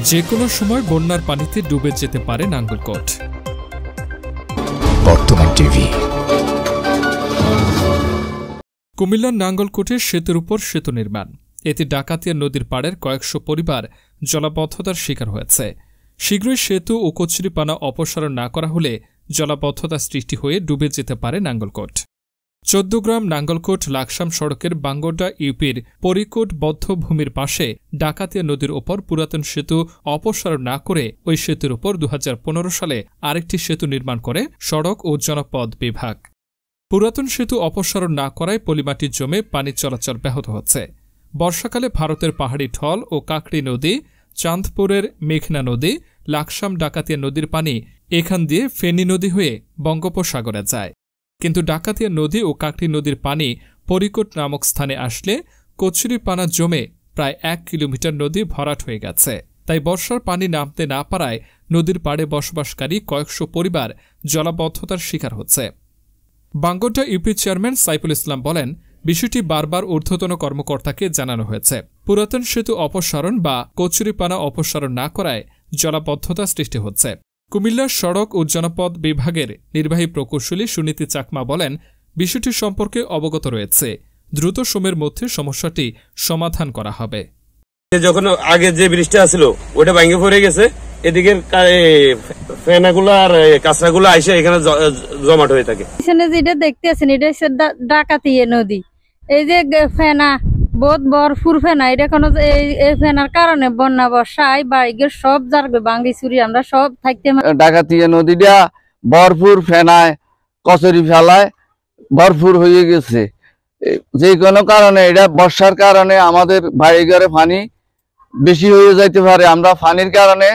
যে কোনো সময় বন্যার পানিতে ডুবে যেতে পারে নাঙ্গলকোট। বর্তমান টিভি। কুমিল্লার নাঙ্গলকোটে সেতুর উপর সেতু নির্মাণ, এতে ডাকাতিয়া নদীর পাড়ের কয়েকশো পরিবার জলাবদ্ধতার শিকার হয়েছে। শীঘ্রই সেতু ও কচুরিপানা অপসারণ না করা হলে জলাবদ্ধতা সৃষ্টি হয়ে ডুবে যেতে পারে নাঙ্গলকোট। ১৪ গ্রাম নাঙ্গলকোট লাকসাম সড়কের বাঙ্গোডা ইউপির পরিকোট বদ্ধভূমির পাশে ডাকাতিয়া নদীর ওপর পুরাতন সেতু অপসারণ না করে ওই সেতুর উপর ২০১৫ সালে আরেকটি সেতু নির্মাণ করে সড়ক ও জনপথ বিভাগ। পুরাতন সেতু অপসারণ না করায় পলিমাটি জমে পানি চলাচল ব্যাহত হচ্ছে। বর্ষাকালে ভারতের পাহাড়ি ঢল ও কাকড়ি নদী, চাঁদপুরের মেঘনা নদী, লাকসাম ডাকাতিয়া নদীর পানি এখান দিয়ে ফেনী নদী হয়ে বঙ্গোপসাগরে যায়। কিন্তু ডাকাতিয়া নদী ও কাকড়ি নদীর পানি পরিকোট নামক স্থানে আসলে কচুরিপানা জমে প্রায় ১ কিলোমিটার নদী ভরাট হয়ে গেছে। তাই বর্ষার পানি নামতে না পারায় নদীর পাড়ে বসবাসকারী কয়েকশো পরিবার জলাবদ্ধতার শিকার হচ্ছে। বাঙ্গোডা ইউপি চেয়ারম্যান সাইফুল ইসলাম বলেন, বিষয়টি বারবার ঊর্ধ্বতন কর্মকর্তাকে জানানো হয়েছে। পুরাতন সেতু অপসারণ বা কচুরিপানা অপসারণ না করায় জলাবদ্ধতা সৃষ্টি হচ্ছে। কুমিল্লার সড়ক ও জনপথ বিভাগের নির্বাহী প্রকৌশলী সুনীতি চাকমা বলেন, বিষয়টি সম্পর্কে অবগত রয়েছে, দ্রুত সময়ের মধ্যে সমস্যাটি সমাধান করা হবে। যখন আগে যে ব্রিজটা ছিল ওটা ভেঙে পড়ে গেছে, এদিকে ফেনাগুলো আর কাঁচরাগুলো আইসে এখানে জমাট হয়ে থাকে। যেটা দেখতে আছেন এটা হচ্ছে ডাকাতিয়া নদী। এই যে ফেনা বহুত ভরপুর ফেনা, এটা কোনো এই ফেনার কারণে বন্যা বর্ষায় বাড়িঘর সব যারবে ভাঙ্গি চুরি আমরা সব থাকতে। ডাকাতিয়া নদীটা ভরপুর ফেনায় কচুরি ফেলায় ভরপুর হয়ে গেছে। যে কোনো কারণে এটা বর্ষার কারণে আমাদের বাড়িঘরে পানি বেশি হয়ে যাইতে পারে। আমরা পানির কারণে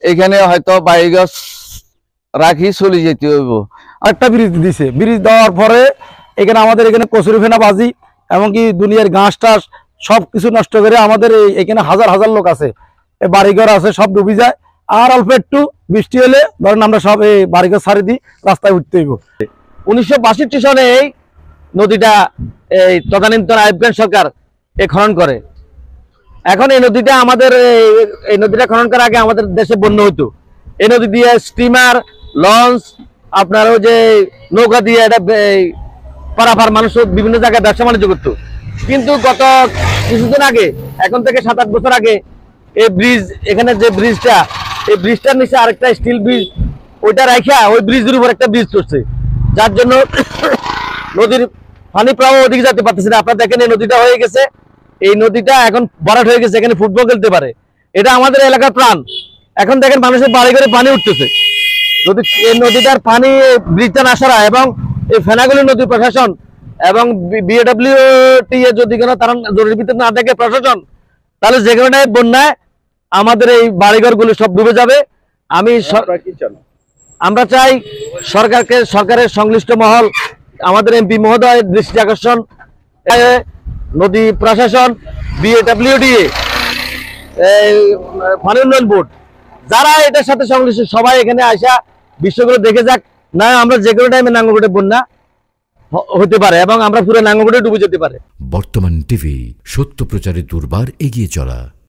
এখানে হয়তো বাড়িঘর রাখি চলে যেতে হইব। একটা ব্রিজ দিছে, ব্রিজ দেওয়ার পরে এখানে আমাদের এখানে কচুরি ফেনা বাজি এমনকি দুনিয়ার ঘাস টাস সব কিছু নষ্ট করে আমাদের এখানে হাজার হাজার লোক আছে, বাড়িঘর আছে, সব ডুবি যায়। আর অল্প একটু বৃষ্টি হলে ধরেন আমরা সব এই বাড়িঘর ছাড়ি দিই, রাস্তায় উঠতে হইব। ১৯৬২ সনে এই নদীটা এই তদানীন্তন আইয়ুব খান সরকার খনন করে। এখন এই নদীটা আমাদের এই নদীটা খনন করার আগে আমাদের দেশে বন্যা হতো। এই নদী দিয়ে স্টিমার, লঞ্চ, আপনার ওই যে নৌকা দিয়ে এটা পারাপার মানুষ বিভিন্ন জায়গায় ব্যবসা বাণিজ্য করতো। কিন্তু গত কিছুদিন আগে, এখন থেকে ৭-৮ বছর আগে, এই ব্রিজ, এখানে যে ব্রিজটা, এই ব্রিজটার নিচে আরেকটা স্টিল ব্রিজ, ওইটা রাখা ওই ব্রিজের উপর একটা ব্রিজ করছে, যার জন্য নদীর পানি প্রবাহ ওদিকে যেতে পারতেছে না। আপনারা দেখেন এই নদীটা হয়ে গেছে, এই নদীটা এখন ভরাট হয়ে গেছে, এখানে ফুটবল খেলতে পারে। এটা আমাদের এলাকার প্রাণ। এখন দেখেন মানুষের বাড়ি ঘরে পানি উঠতেছে। যদি এই নদীটার পানি ব্রিজটা না সারা এবং এই ফেনাগুলি নদী প্রশাসন এবং BAWT যদি কোনো তারা জরুরি ভিত্তিতে না দেখে প্রশাসন, তাহলে যে কোনো বন্যায় আমাদের এই বাড়িঘরগুলো সব ডুবে যাবে। আমরা চাই সরকারের সংশ্লিষ্ট মহল, আমাদের MP মহোদয় দৃষ্টি আকর্ষণ, নদী প্রশাসন, BAWT, পানি উন্নয়ন বোর্ড, যারা এটার সাথে সংশ্লিষ্ট সবাই এখানে আসা বিষয়গুলো দেখে যাক। না আমরা যে কোনো টাইমে নাঙ্গলকোটে বন্যা হতে পারে এবং আমরা পুরো নাঙ্গলকোটে ডুবে যেতে পারে। বর্তমান টিভি, সত্য প্রচারে দুর্বার এগিয়ে চলা।